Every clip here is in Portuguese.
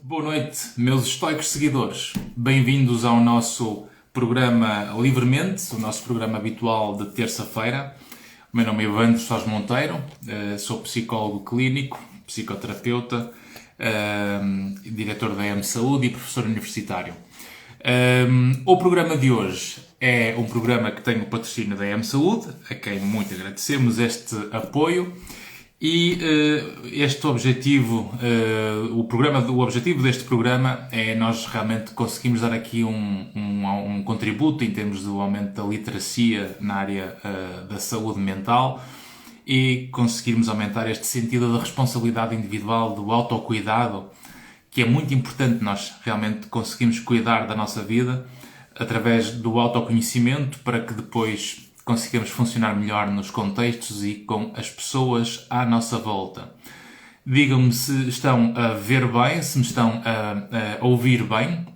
Muito boa noite, meus estoicos seguidores. Bem-vindos ao nosso programa Livremente, o nosso programa habitual de terça-feira. O meu nome é Evandro Sós Monteiro, sou psicólogo clínico, psicoterapeuta, diretor da EM Saúde e professor universitário. O programa de hoje é um programa que tem o patrocínio da EM Saúde, a quem muito agradecemos este apoio. E este objetivo, o objetivo deste programa é nós realmente conseguimos dar aqui um contributo em termos do aumento da literacia na área da saúde mental e conseguirmos aumentar este sentido da responsabilidade individual, do autocuidado, que é muito importante nós realmente conseguirmos cuidar da nossa vida através do autoconhecimento para que depois conseguimos funcionar melhor nos contextos e com as pessoas à nossa volta. Digam-me se estão a ver bem, se me estão a ouvir bem.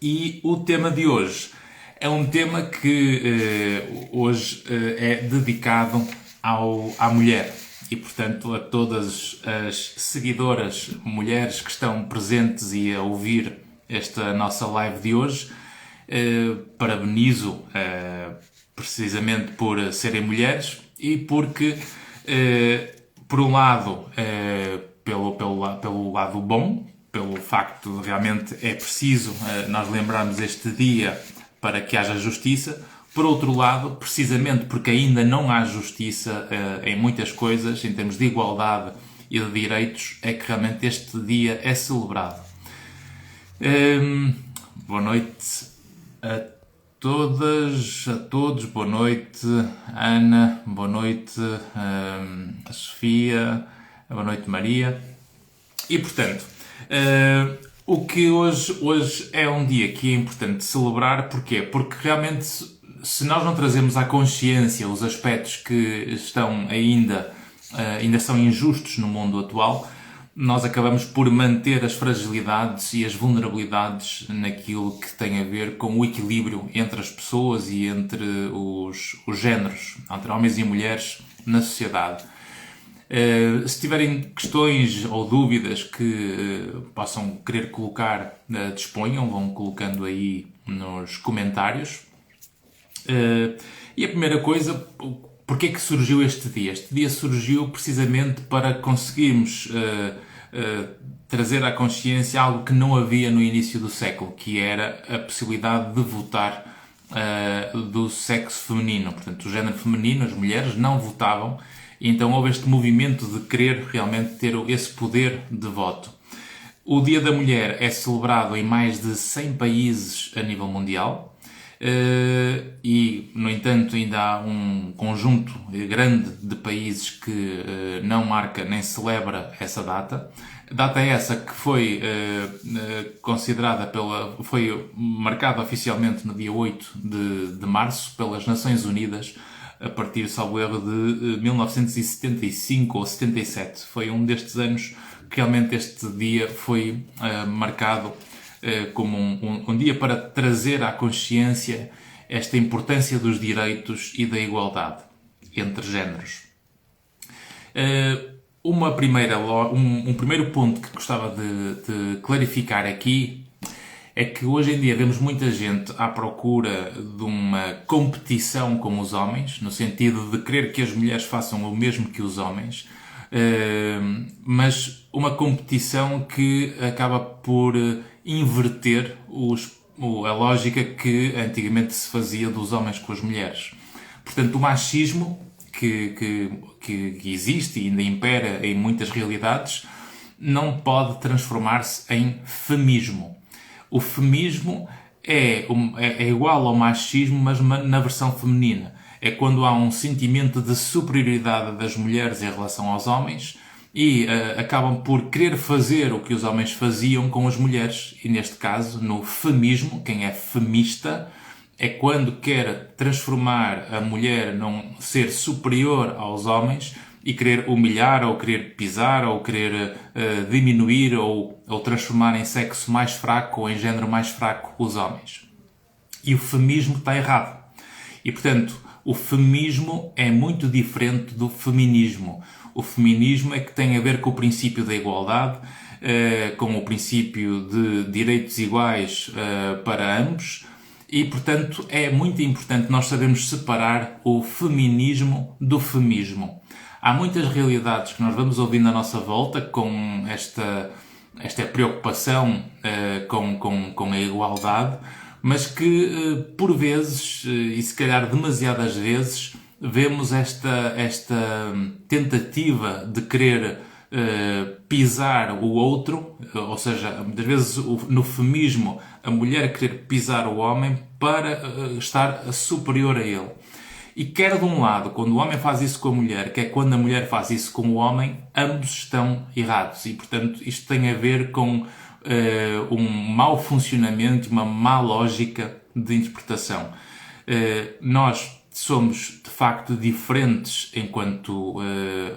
E o tema de hoje é um tema que hoje é dedicado à mulher. E, portanto, a todas as seguidoras mulheres que estão presentes e a ouvir esta nossa live de hoje, parabenizo precisamente por serem mulheres e porque, por um lado, pelo lado bom, pelo facto de realmente é preciso nós lembrarmos este dia para que haja justiça. Por outro lado, precisamente porque ainda não há justiça em muitas coisas, em termos de igualdade e de direitos, é que realmente este dia é celebrado. Boa noite a todas, a todos, boa noite, Ana, boa noite, a Sofia, boa noite, Maria. E, portanto, o que hoje é um dia que é importante celebrar, porquê? Porque realmente, se nós não trazemos à consciência os aspectos que estão ainda são injustos no mundo atual, nós acabamos por manter as fragilidades e as vulnerabilidades naquilo que tem a ver com o equilíbrio entre as pessoas e entre os géneros, entre homens e mulheres na sociedade. Se tiverem questões ou dúvidas que possam querer colocar, disponham, vão colocando aí nos comentários. E a primeira coisa, porquê que surgiu este dia? Este dia surgiu precisamente para conseguirmos trazer à consciência algo que não havia no início do século, que era a possibilidade de votar do sexo feminino. Portanto, o género feminino, as mulheres, não votavam, e então houve este movimento de querer realmente ter esse poder de voto. O Dia da Mulher é celebrado em mais de 100 países a nível mundial. E, no entanto, ainda há um conjunto grande de países que não marca nem celebra essa data. Data essa que foi considerada foi marcada oficialmente no dia 8 de março pelas Nações Unidas, a partir, salvo erro, de 1975 ou 77. Foi um destes anos que realmente este dia foi marcado como um dia para trazer à consciência esta importância dos direitos e da igualdade entre géneros. Um primeiro ponto que gostava de clarificar aqui é que hoje em dia vemos muita gente à procura de uma competição com os homens, no sentido de querer que as mulheres façam o mesmo que os homens, mas uma competição que acaba por inverter a lógica que antigamente se fazia dos homens com as mulheres. Portanto, o machismo que existe e ainda impera em muitas realidades não pode transformar-se em feminismo. O feminismo é igual ao machismo, mas na versão feminina. É quando há um sentimento de superioridade das mulheres em relação aos homens e acabam por querer fazer o que os homens faziam com as mulheres. E neste caso, no feminismo, quem é femista é quando quer transformar a mulher num ser superior aos homens e querer humilhar, ou querer pisar, ou querer diminuir, ou transformar em sexo mais fraco ou em género mais fraco os homens. E o feminismo está errado. E, portanto, o feminismo é muito diferente do feminismo. O feminismo é que tem a ver com o princípio da igualdade, com o princípio de direitos iguais para ambos. E, portanto, é muito importante nós sabermos separar o feminismo do femismo. Há muitas realidades que nós vamos ouvindo à nossa volta com esta preocupação com a igualdade, mas que, por vezes, e se calhar demasiadas vezes, vemos esta tentativa de querer pisar o outro, ou seja, muitas vezes no feminismo a mulher querer pisar o homem para estar superior a ele. E quer de um lado, quando o homem faz isso com a mulher, quer quando a mulher faz isso com o homem, ambos estão errados. E, portanto, isto tem a ver com um mau funcionamento, uma má lógica de interpretação. Nós somos, de facto, diferentes enquanto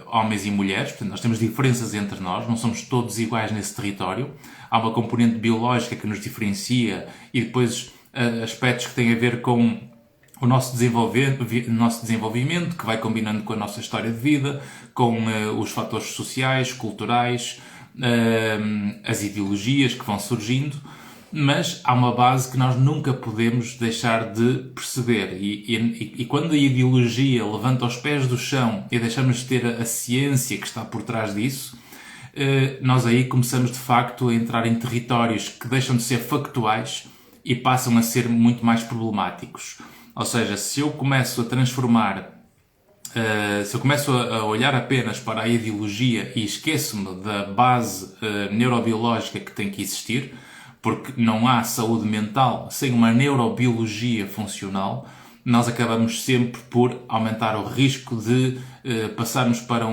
homens e mulheres, portanto, nós temos diferenças entre nós, não somos todos iguais nesse território. Há uma componente biológica que nos diferencia e depois aspectos que têm a ver com o nosso desenvolvimento, que vai combinando com a nossa história de vida, com os fatores sociais, culturais, as ideologias que vão surgindo, mas há uma base que nós nunca podemos deixar de perceber. E quando a ideologia levanta os pés do chão e deixamos de ter a ciência que está por trás disso, nós aí começamos de facto a entrar em territórios que deixam de ser factuais e passam a ser muito mais problemáticos. Ou seja, se eu começo a transformar, se eu começo a olhar apenas para a ideologia e esqueço-me da base neurobiológica que tem que existir, porque não há saúde mental sem uma neurobiologia funcional, nós acabamos sempre por aumentar o risco de passarmos para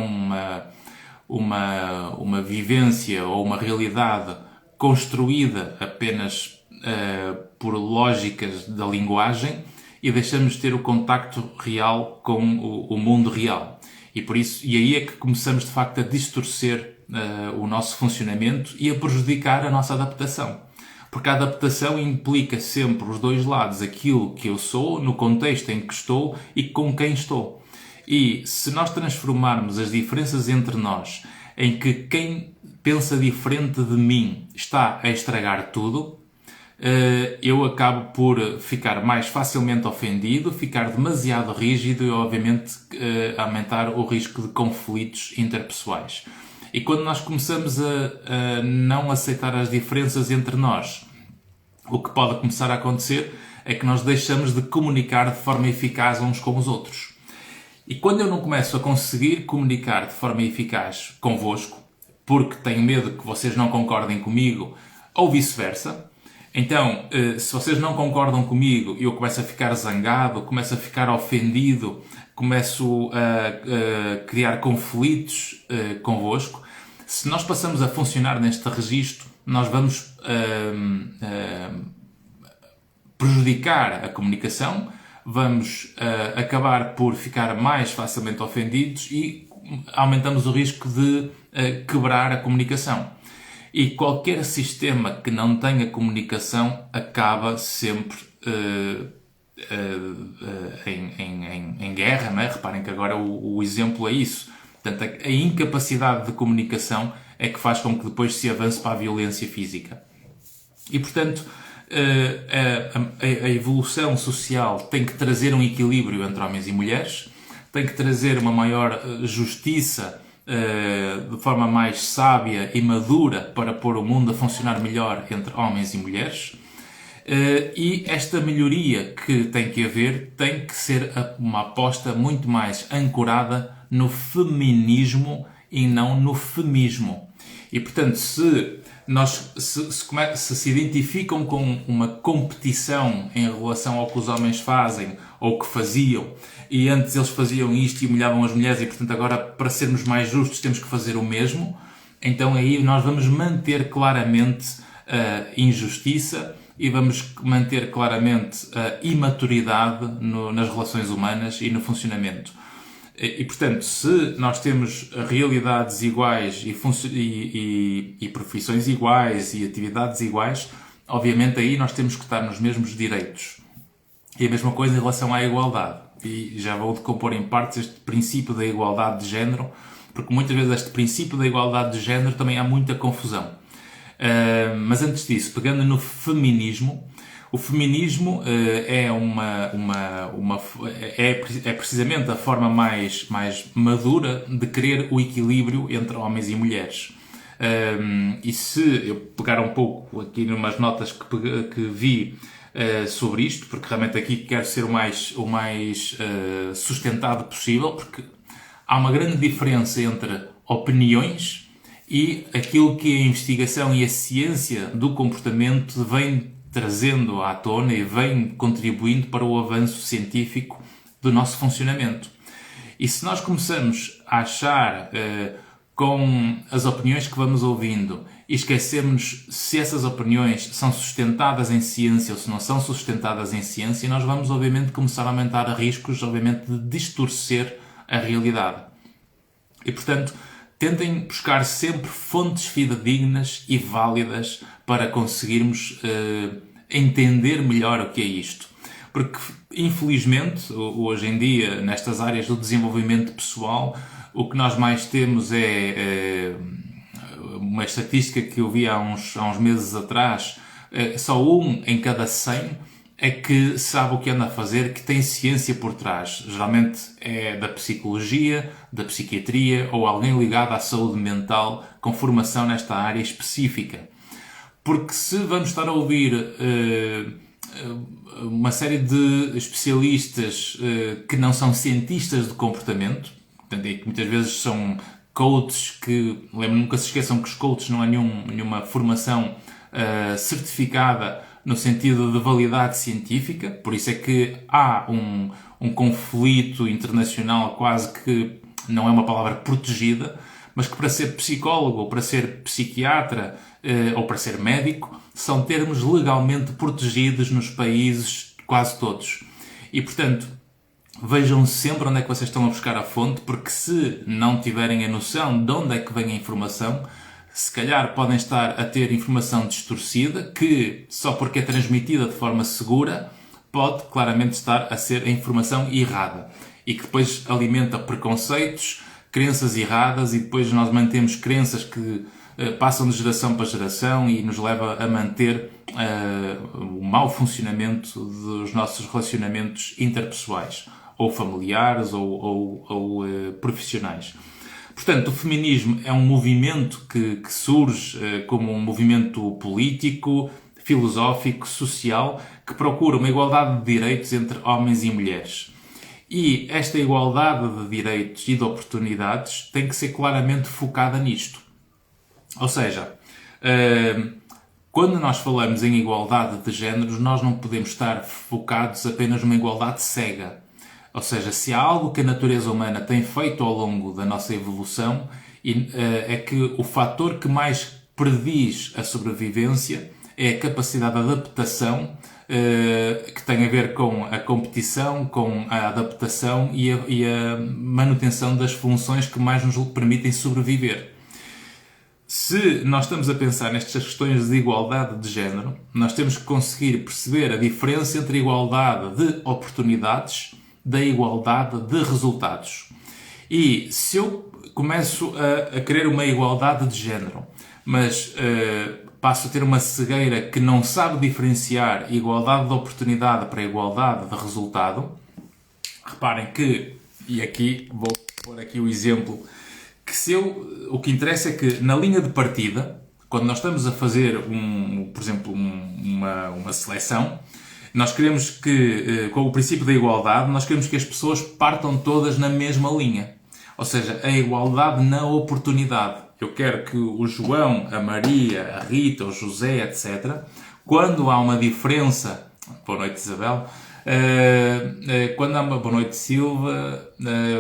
uma vivência ou uma realidade construída apenas por lógicas da linguagem, e deixamos de ter o contacto real com o mundo real. E aí é que começamos, de facto, a distorcer o nosso funcionamento e a prejudicar a nossa adaptação. Porque a adaptação implica sempre os dois lados, aquilo que eu sou, no contexto em que estou e com quem estou. E se nós transformarmos as diferenças entre nós em que quem pensa diferente de mim está a estragar tudo, eu acabo por ficar mais facilmente ofendido, ficar demasiado rígido e, obviamente, aumentar o risco de conflitos interpessoais. E quando nós começamos a não aceitar as diferenças entre nós, o que pode começar a acontecer é que nós deixamos de comunicar de forma eficaz uns com os outros. E quando eu não começo a conseguir comunicar de forma eficaz convosco, porque tenho medo que vocês não concordem comigo, ou vice-versa, então, se vocês não concordam comigo, eu começo a ficar zangado, começo a ficar ofendido, começo a criar conflitos convosco. Se nós passamos a funcionar neste registro, nós vamos prejudicar a comunicação, vamos acabar por ficar mais facilmente ofendidos e aumentamos o risco de quebrar a comunicação. E qualquer sistema que não tenha comunicação acaba sempre em guerra, não é? Reparem que agora o exemplo é isso. Portanto, a incapacidade de comunicação é que faz com que depois se avance para a violência física. E, portanto, a evolução social tem que trazer um equilíbrio entre homens e mulheres, tem que trazer uma maior justiça de forma mais sábia e madura para pôr o mundo a funcionar melhor entre homens e mulheres. E esta melhoria que tem que haver tem que ser uma aposta muito mais ancorada no feminismo e não no femismo. E, portanto, se se identificam com uma competição em relação ao que os homens fazem ou que faziam, e antes eles faziam isto e humilhavam as mulheres e, portanto, agora, para sermos mais justos, temos que fazer o mesmo, então aí nós vamos manter claramente a injustiça e vamos manter claramente a imaturidade nas relações humanas e no funcionamento. E, portanto, se nós temos realidades iguais e profissões iguais e atividades iguais, obviamente aí nós temos que estar nos mesmos direitos. E a mesma coisa em relação à igualdade. E já vou decompor em partes este princípio da igualdade de género, porque muitas vezes este princípio da igualdade de género também há muita confusão. Mas antes disso, pegando no feminismo, o feminismo é precisamente a forma mais madura de querer o equilíbrio entre homens e mulheres. E se eu pegar um pouco aqui numas notas que vi sobre isto, porque realmente aqui quero ser o mais sustentado possível, porque há uma grande diferença entre opiniões e aquilo que a investigação e a ciência do comportamento vem trazendo à tona e vem contribuindo para o avanço científico do nosso funcionamento. E se nós começamos a achar com as opiniões que vamos ouvindo e esquecemos se essas opiniões são sustentadas em ciência ou se não são sustentadas em ciência, nós vamos obviamente começar a aumentar riscos, obviamente, de distorcer a realidade. E portanto, tentem buscar sempre fontes fidedignas e válidas para conseguirmos entender melhor o que é isto. Porque, infelizmente, hoje em dia, nestas áreas do desenvolvimento pessoal, o que nós mais temos é uma estatística que eu vi há uns meses atrás, só 1 em cada 100 é que sabe o que anda a fazer, que tem ciência por trás. Geralmente é da psicologia, da psiquiatria ou alguém ligado à saúde mental com formação nesta área específica. Porque se vamos estar a ouvir uma série de especialistas que não são cientistas de comportamento, portanto, que muitas vezes são coaches que, nunca se esqueçam que os coaches não há nenhuma formação certificada no sentido de validade científica, por isso é que há um conflito internacional quase que não é uma palavra protegida, mas que para ser psicólogo, ou para ser psiquiatra, ou para ser médico, são termos legalmente protegidos nos países quase todos. E, portanto, vejam sempre onde é que vocês estão a buscar a fonte, porque se não tiverem a noção de onde é que vem a informação, se calhar podem estar a ter informação distorcida, que só porque é transmitida de forma segura, pode claramente estar a ser a informação errada. E que depois alimenta preconceitos, crenças erradas, e depois nós mantemos crenças que passam de geração para geração e nos leva a manter o mau funcionamento dos nossos relacionamentos interpessoais, ou familiares, ou profissionais. Portanto, o feminismo é um movimento que surge como um movimento político, filosófico, social, que procura uma igualdade de direitos entre homens e mulheres. E esta igualdade de direitos e de oportunidades tem que ser claramente focada nisto. Ou seja, quando nós falamos em igualdade de géneros, nós não podemos estar focados apenas numa igualdade cega. Ou seja, se há algo que a natureza humana tem feito ao longo da nossa evolução, é que o fator que mais prediz a sobrevivência é a capacidade de adaptação, que tem a ver com a competição, com a adaptação e a manutenção das funções que mais nos permitem sobreviver. Se nós estamos a pensar nestas questões de igualdade de género, nós temos que conseguir perceber a diferença entre a igualdade de oportunidades da igualdade de resultados. E se eu começo a querer uma igualdade de género, mas passo a ter uma cegueira que não sabe diferenciar igualdade de oportunidade para igualdade de resultado, reparem que, e aqui vou pôr aqui o exemplo, que o que interessa é que na linha de partida, quando nós estamos a fazer, por exemplo, uma seleção, nós queremos que, com o princípio da igualdade, nós queremos que as pessoas partam todas na mesma linha. Ou seja, a igualdade na oportunidade. Eu quero que o João, a Maria, a Rita, o José, etc., quando há uma diferença... Boa noite, Isabel. Quando há uma... Boa noite, Silva.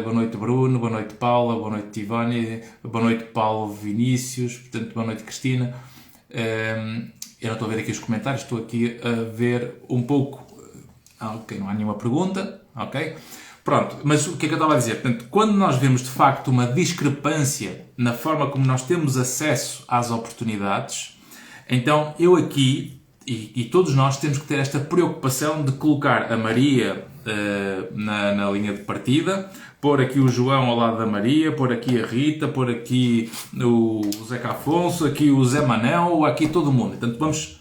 Boa noite, Bruno. Boa noite, Paula. Boa noite, Ivone. Boa noite, Paulo Vinícius. Portanto, boa noite, Cristina. Eu não estou a ver aqui os comentários, estou aqui a ver um pouco... Ok, não há nenhuma pergunta. Ok. Pronto, mas o que é que eu estava a dizer? Portanto, quando nós vemos de facto uma discrepância na forma como nós temos acesso às oportunidades, então eu aqui e todos nós temos que ter esta preocupação de colocar a Maria na linha de partida, pôr aqui o João ao lado da Maria, pôr aqui a Rita, pôr aqui o Zeca Afonso, aqui o Zé Manel, aqui todo mundo. Portanto,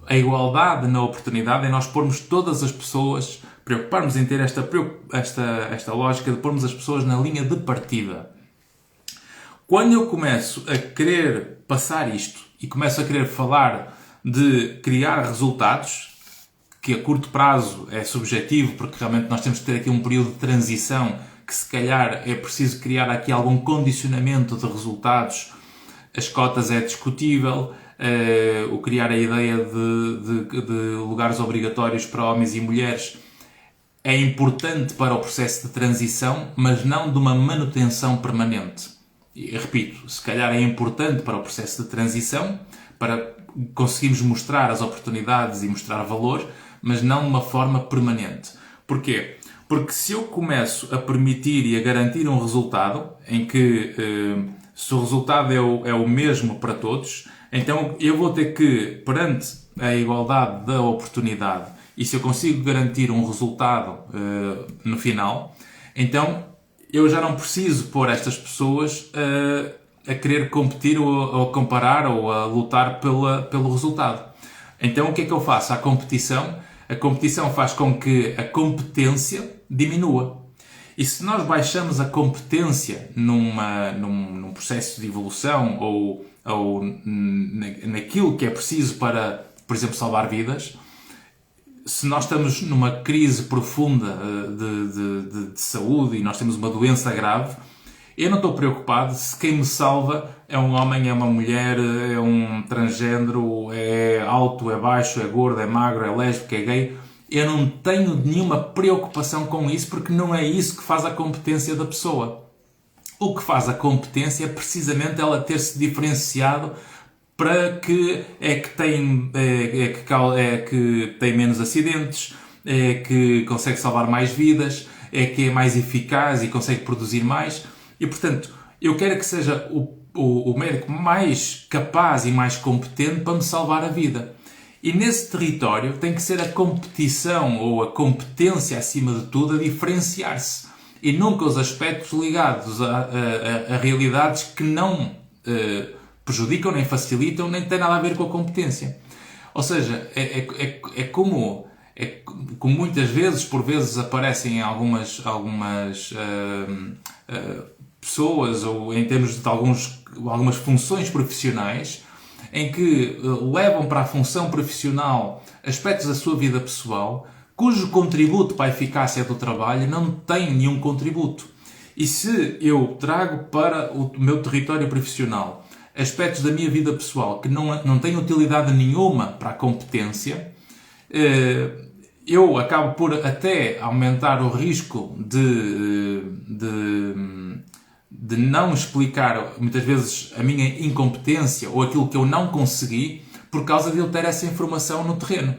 a igualdade na oportunidade é nós pormos todas as pessoas, preocuparmos em ter esta lógica de pormos as pessoas na linha de partida. Quando eu começo a querer passar isto e começo a querer falar de criar resultados, que a curto prazo é subjetivo, porque realmente nós temos que ter aqui um período de transição que se calhar é preciso criar aqui algum condicionamento de resultados. As cotas é discutível, o criar a ideia de lugares obrigatórios para homens e mulheres é importante para o processo de transição, mas não de uma manutenção permanente. E, repito, se calhar é importante para o processo de transição, para conseguirmos mostrar as oportunidades e mostrar valor, mas não de uma forma permanente. Porquê? Porque se eu começo a permitir e a garantir um resultado, em que se o resultado é o mesmo para todos, então eu vou ter que, perante a igualdade da oportunidade, e se eu consigo garantir um resultado no final, então eu já não preciso pôr estas pessoas a querer competir ou a comparar ou a lutar pelo resultado. Então o que é que eu faço? A competição faz com que a competência diminua. E se nós baixamos a competência num processo de evolução ou naquilo que é preciso para, por exemplo, salvar vidas, se nós estamos numa crise profunda de saúde e nós temos uma doença grave, eu não estou preocupado se quem me salva é um homem, é uma mulher, é um transgênero, é alto, é baixo, é gordo, é magro, é lésbico, é gay. Eu não tenho nenhuma preocupação com isso, porque não é isso que faz a competência da pessoa. O que faz a competência é precisamente ela ter-se diferenciado para que tem menos acidentes, é que consegue salvar mais vidas, é que é mais eficaz e consegue produzir mais. E, portanto, eu quero que seja o médico mais capaz e mais competente para me salvar a vida. E nesse território tem que ser a competição ou a competência, acima de tudo, a diferenciar-se. E nunca os aspectos ligados a realidades que não prejudicam, nem facilitam, nem têm nada a ver com a competência. Ou seja, é como muitas vezes, por vezes, aparecem algumas pessoas, ou em termos de algumas funções profissionais, em que levam para a função profissional aspectos da sua vida pessoal, cujo contributo para a eficácia do trabalho não tem nenhum contributo. E se eu trago para o meu território profissional aspectos da minha vida pessoal que não têm utilidade nenhuma para a competência, eu acabo por até aumentar o risco de não explicar muitas vezes a minha incompetência ou aquilo que eu não consegui por causa de eu ter essa informação no terreno.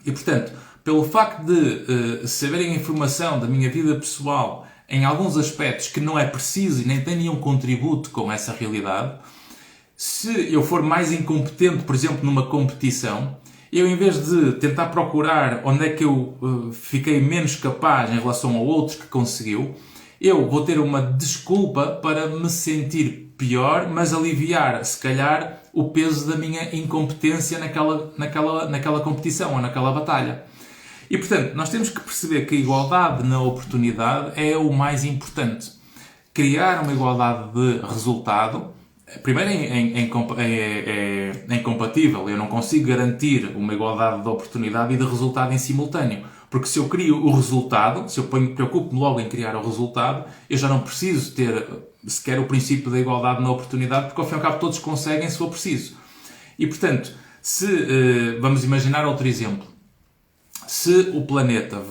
E, portanto, pelo facto de saberem a informação da minha vida pessoal em alguns aspectos que não é preciso e nem tem nenhum contributo com essa realidade, se eu for mais incompetente, por exemplo, numa competição, eu, em vez de tentar procurar onde é que eu fiquei menos capaz em relação a outros que conseguiu, eu vou ter uma desculpa para me sentir pior, mas aliviar, se calhar, o peso da minha incompetência naquela competição ou naquela batalha. E, portanto, nós temos que perceber que a igualdade na oportunidade é o mais importante. Criar uma igualdade de resultado, primeiro é incompatível. Eu não consigo garantir uma igualdade de oportunidade e de resultado em simultâneo. Porque se eu crio o resultado, se eu preocupo-me logo em criar o resultado, eu já não preciso ter sequer o princípio da igualdade na oportunidade, porque ao fim e ao cabo todos conseguem se for preciso. E, portanto, vamos imaginar outro exemplo. Se o planeta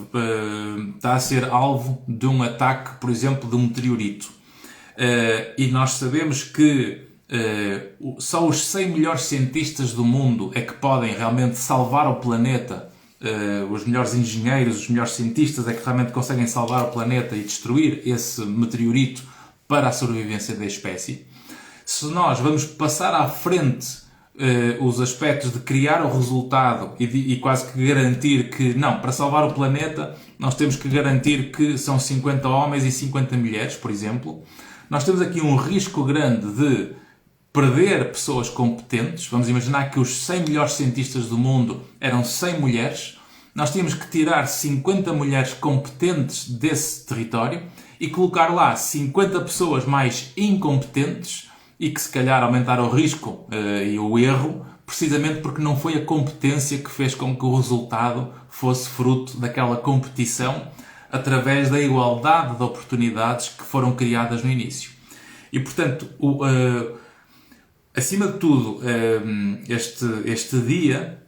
está a ser alvo de um ataque, por exemplo, de um meteorito, e nós sabemos que só os 100 melhores cientistas do mundo é que podem realmente salvar o planeta, os melhores engenheiros, os melhores cientistas é que realmente conseguem salvar o planeta e destruir esse meteorito para a sobrevivência da espécie. Se nós vamos passar à frente os aspectos de criar o resultado e quase que garantir que, não, para salvar o planeta, nós temos que garantir que são 50 homens e 50 mulheres, por exemplo. Nós temos aqui um risco grande de perder pessoas competentes. Vamos imaginar que os 100 melhores cientistas do mundo eram 100 mulheres. Nós tínhamos que tirar 50 mulheres competentes desse território e colocar lá 50 pessoas mais incompetentes e que se calhar aumentaram o risco e o erro, precisamente porque não foi a competência que fez com que o resultado fosse fruto daquela competição através da igualdade de oportunidades que foram criadas no início. E, portanto, acima de tudo, este dia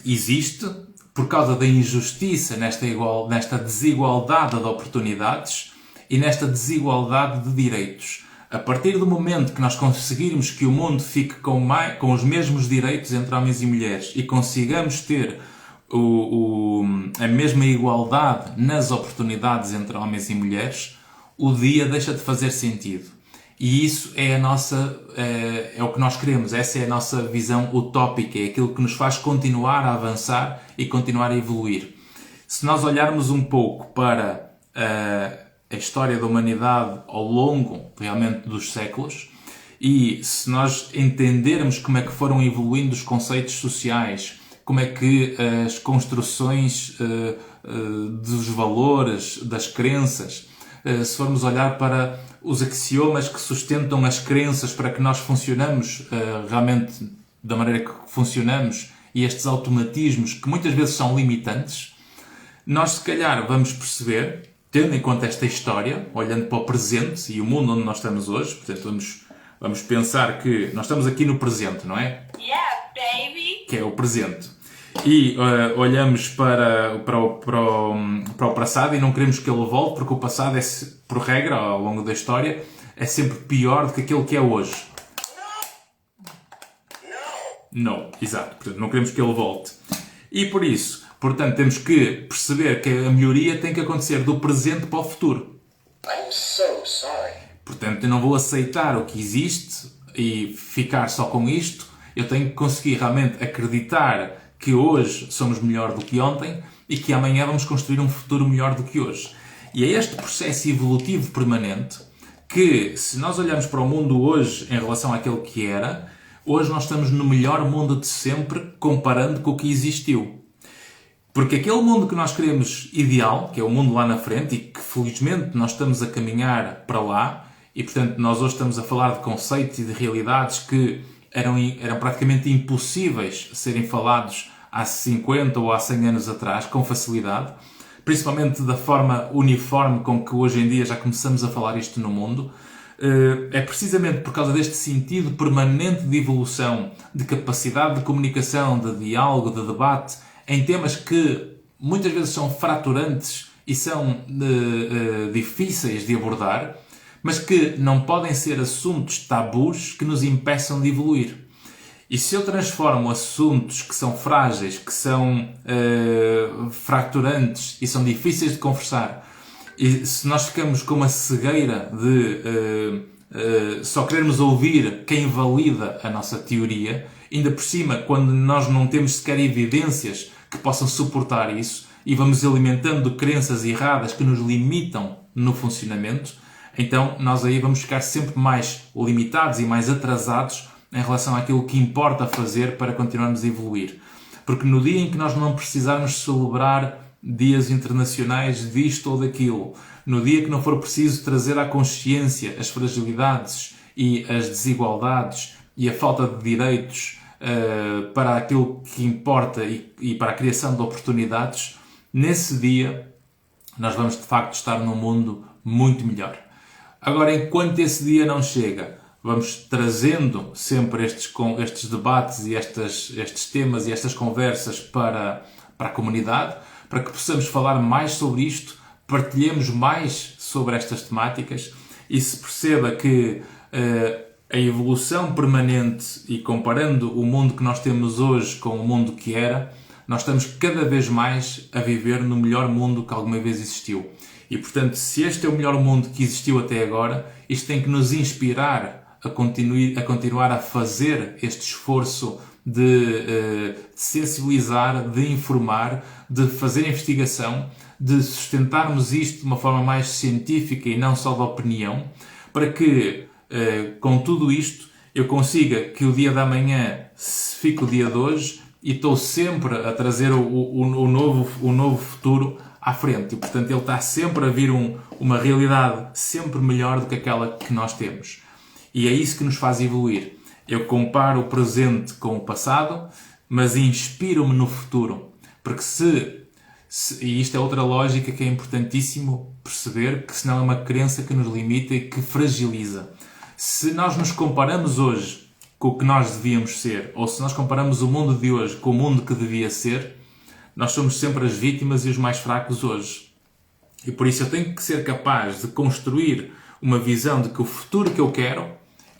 existe por causa da injustiça nesta desigualdade de oportunidades e nesta desigualdade de direitos. A partir do momento que nós conseguirmos que o mundo fique com os mesmos direitos entre homens e mulheres e consigamos ter a mesma igualdade nas oportunidades entre homens e mulheres, o dia deixa de fazer sentido. E isso é é o que nós queremos, essa é a nossa visão utópica, é aquilo que nos faz continuar a avançar e continuar a evoluir. Se nós olharmos um pouco para a história da humanidade ao longo, realmente, dos séculos, e se nós entendermos como é que foram evoluindo os conceitos sociais, como é que as construções dos valores, das crenças, se formos olhar para os axiomas que sustentam as crenças para que nós funcionamos realmente da maneira que funcionamos e estes automatismos que muitas vezes são limitantes, nós se calhar vamos perceber, tendo em conta esta história, olhando para o presente e o mundo onde nós estamos hoje, portanto vamos pensar que nós estamos aqui no presente, não é? Yeah, baby! Que é o presente. E olhamos para o passado e não queremos que ele volte, porque o passado, por regra, ao longo da história, é sempre pior do que aquilo que é hoje. Não, exato. Portanto, não queremos que ele volte. E por isso, portanto, temos que perceber que a melhoria tem que acontecer do presente para o futuro. I'm so sorry. Portanto, eu não vou aceitar o que existe e ficar só com isto. Eu tenho que conseguir realmente acreditar que hoje somos melhor do que ontem e que amanhã vamos construir um futuro melhor do que hoje. E é este processo evolutivo permanente que, se nós olharmos para o mundo hoje em relação àquele que era, hoje nós estamos no melhor mundo de sempre comparando com o que existiu. Porque aquele mundo que nós queremos ideal, que é o mundo lá na frente e que felizmente nós estamos a caminhar para lá, e portanto nós hoje estamos a falar de conceitos e de realidades que eram praticamente impossíveis serem falados há 50 ou há 100 anos atrás, com facilidade, principalmente da forma uniforme com que hoje em dia já começamos a falar isto no mundo. É precisamente por causa deste sentido permanente de evolução, de capacidade de comunicação, de diálogo, de debate, em temas que muitas vezes são fraturantes e são difíceis de abordar, mas que não podem ser assuntos tabus que nos impeçam de evoluir. E se eu transformo assuntos que são frágeis, que são fraturantes e são difíceis de conversar, e se nós ficamos com uma cegueira de só querermos ouvir quem valida a nossa teoria, ainda por cima, quando nós não temos sequer evidências que possam suportar isso, e vamos alimentando crenças erradas que nos limitam no funcionamento, então nós aí vamos ficar sempre mais limitados e mais atrasados em relação àquilo que importa fazer para continuarmos a evoluir. Porque no dia em que nós não precisarmos celebrar dias internacionais disto ou daquilo, no dia que não for preciso trazer à consciência as fragilidades e as desigualdades e a falta de direitos para aquilo que importa e para a criação de oportunidades, nesse dia nós vamos de facto estar num mundo muito melhor. Agora, enquanto esse dia não chega, vamos trazendo sempre estes debates e estes temas e estas conversas para a comunidade, para que possamos falar mais sobre isto, partilhemos mais sobre estas temáticas e se perceba que a evolução permanente e comparando o mundo que nós temos hoje com o mundo que era, nós estamos cada vez mais a viver no melhor mundo que alguma vez existiu. E, portanto, se este é o melhor mundo que existiu até agora, isto tem que nos inspirar a continuar a fazer este esforço de sensibilizar, de informar, de fazer investigação, de sustentarmos isto de uma forma mais científica e não só de opinião, para que, com tudo isto, eu consiga que o dia da manhã fique o dia de hoje e estou sempre a trazer o novo futuro à frente. E, portanto, ele está sempre a vir uma realidade sempre melhor do que aquela que nós temos. E é isso que nos faz evoluir. Eu comparo o presente com o passado, mas inspiro-me no futuro. Porque e isto é outra lógica que é importantíssimo perceber, que senão é uma crença que nos limita e que fragiliza. Se nós nos comparamos hoje com o que nós devíamos ser, ou se nós comparamos o mundo de hoje com o mundo que devia ser, nós somos sempre as vítimas e os mais fracos hoje. E por isso eu tenho que ser capaz de construir uma visão de que o futuro que eu quero,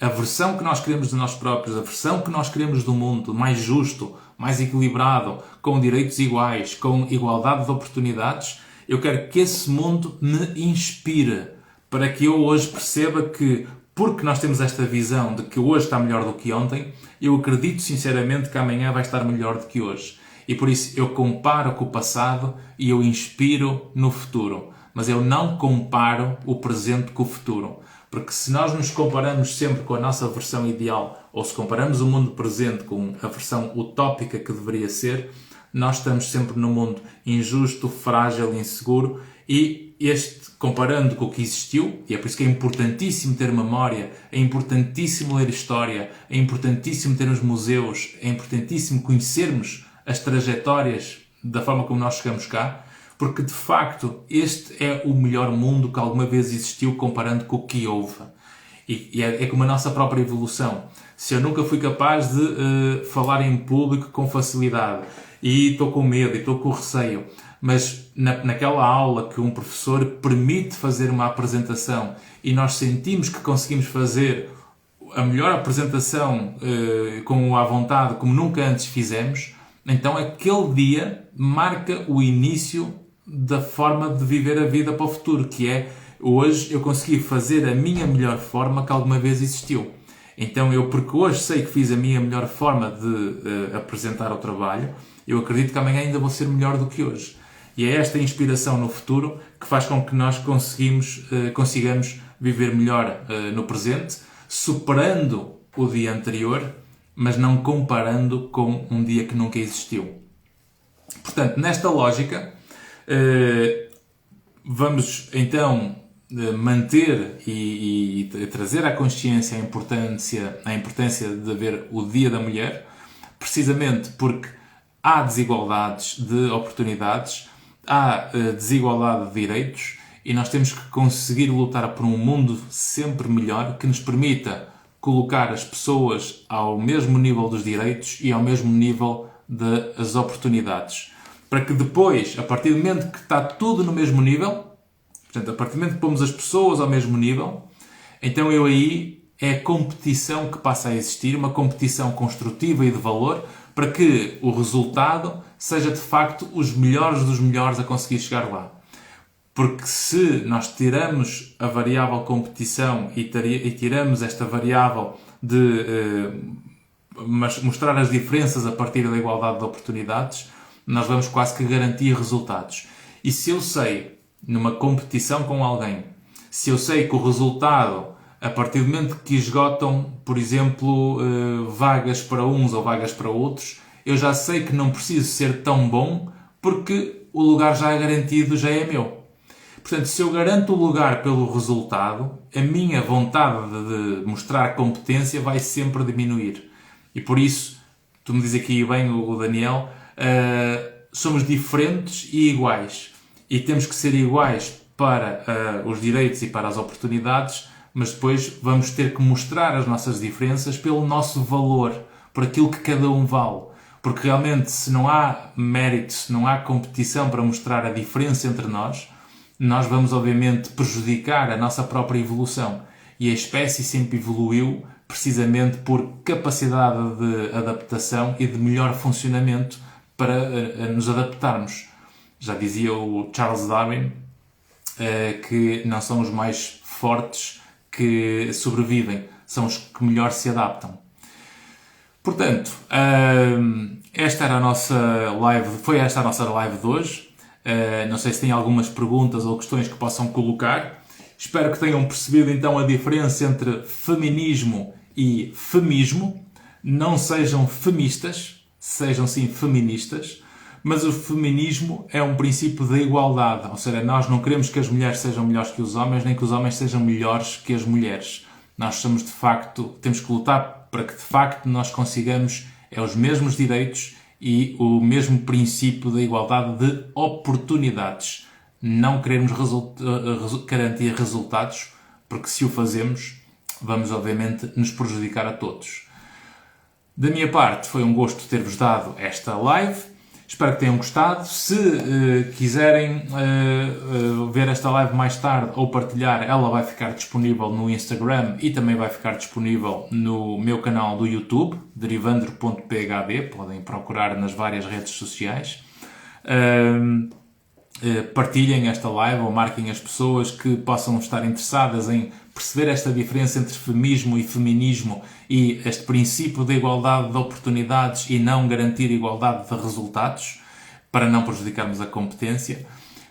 a versão que nós queremos de nós próprios, a versão que nós queremos do mundo, mais justo, mais equilibrado, com direitos iguais, com igualdade de oportunidades, eu quero que esse mundo me inspire, para que eu hoje perceba que, porque nós temos esta visão de que hoje está melhor do que ontem, eu acredito sinceramente que amanhã vai estar melhor do que hoje. E por isso eu comparo com o passado e eu inspiro no futuro. Mas eu não comparo o presente com o futuro. Porque se nós nos comparamos sempre com a nossa versão ideal, ou se comparamos o mundo presente com a versão utópica que deveria ser, nós estamos sempre num mundo injusto, frágil, inseguro, e comparando com o que existiu, e é por isso que é importantíssimo ter memória, é importantíssimo ler história, é importantíssimo ter os museus, é importantíssimo conhecermos as trajetórias da forma como nós chegamos cá, porque de facto este é o melhor mundo que alguma vez existiu comparando com o que houve. E é como a nossa própria evolução. Se eu nunca fui capaz de falar em público com facilidade, e estou com medo, e estou com receio, mas naquela aula que um professor permite fazer uma apresentação e nós sentimos que conseguimos fazer a melhor apresentação com a vontade como nunca antes fizemos, então aquele dia marca o início da forma de viver a vida para o futuro, que é, hoje eu consegui fazer a minha melhor forma que alguma vez existiu. Então porque hoje sei que fiz a minha melhor forma de apresentar o trabalho, eu acredito que amanhã ainda vou ser melhor do que hoje. E é esta inspiração no futuro que faz com que nós consigamos viver melhor no presente, superando o dia anterior, mas não comparando com um dia que nunca existiu. Portanto, nesta lógica, vamos então manter e trazer à consciência a importância de haver o Dia da Mulher, precisamente porque há desigualdades de oportunidades, há desigualdade de direitos, e nós temos que conseguir lutar por um mundo sempre melhor que nos permita colocar as pessoas ao mesmo nível dos direitos e ao mesmo nível das oportunidades. Para que depois, a partir do momento que está tudo no mesmo nível, portanto, a partir do momento que pomos as pessoas ao mesmo nível, então é a competição que passa a existir, uma competição construtiva e de valor, para que o resultado seja de facto os melhores dos melhores a conseguir chegar lá. Porque se nós tiramos a variável competição e tiramos esta variável de mostrar as diferenças a partir da igualdade de oportunidades, nós vamos quase que garantir resultados. E se eu sei, numa competição com alguém, se eu sei que o resultado, a partir do momento que esgotam, por exemplo, vagas para uns ou vagas para outros, eu já sei que não preciso ser tão bom porque o lugar já é garantido, já é meu. Portanto, se eu garanto o lugar pelo resultado, a minha vontade de mostrar competência vai sempre diminuir. E por isso, tu me dizes aqui bem, o Daniel, somos diferentes e iguais. E temos que ser iguais para os direitos e para as oportunidades, mas depois vamos ter que mostrar as nossas diferenças pelo nosso valor, por aquilo que cada um vale. Porque realmente, se não há mérito, se não há competição para mostrar a diferença entre nós vamos obviamente prejudicar a nossa própria evolução. E a espécie sempre evoluiu precisamente por capacidade de adaptação e de melhor funcionamento para nos adaptarmos. Já dizia o Charles Darwin que não são os mais fortes que sobrevivem, são os que melhor se adaptam. Portanto, esta era a nossa live, foi esta a nossa live de hoje. Não sei se têm algumas perguntas ou questões que possam colocar. Espero que tenham percebido então a diferença entre feminismo e femismo. Não sejam feministas, sejam sim feministas, mas o feminismo é um princípio da igualdade, ou seja, nós não queremos que as mulheres sejam melhores que os homens, nem que os homens sejam melhores que as mulheres. Nós somos de facto, temos que lutar para que de facto nós consigamos os mesmos direitos e o mesmo princípio da igualdade de oportunidades. Não queremos garantir resultados, porque se o fazemos, vamos obviamente nos prejudicar a todos. Da minha parte, foi um gosto ter-vos dado esta live. Espero que tenham gostado. Se quiserem ver esta live mais tarde ou partilhar, ela vai ficar disponível no Instagram e também vai ficar disponível no meu canal do YouTube, derivandro.phd. Podem procurar nas várias redes sociais. Partilhem esta live ou marquem as pessoas que possam estar interessadas em perceber esta diferença entre feminismo e feminismo e este princípio da igualdade de oportunidades e não garantir igualdade de resultados para não prejudicarmos a competência.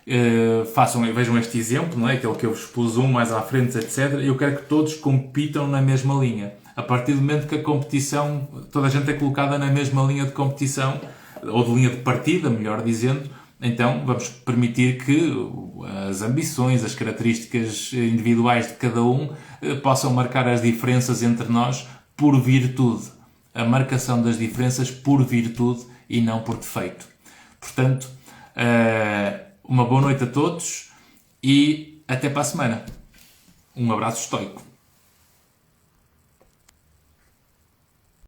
Vejam este exemplo, não é? Aquele que eu vos pus mais à frente, etc. Eu quero que todos compitam na mesma linha. A partir do momento que a competição, toda a gente é colocada na mesma linha de competição, ou de linha de partida, melhor dizendo, então vamos permitir que as ambições, as características individuais de cada um possam marcar as diferenças entre nós por virtude. A marcação das diferenças por virtude e não por defeito. Portanto, uma boa noite a todos e até para a semana. Um abraço estoico.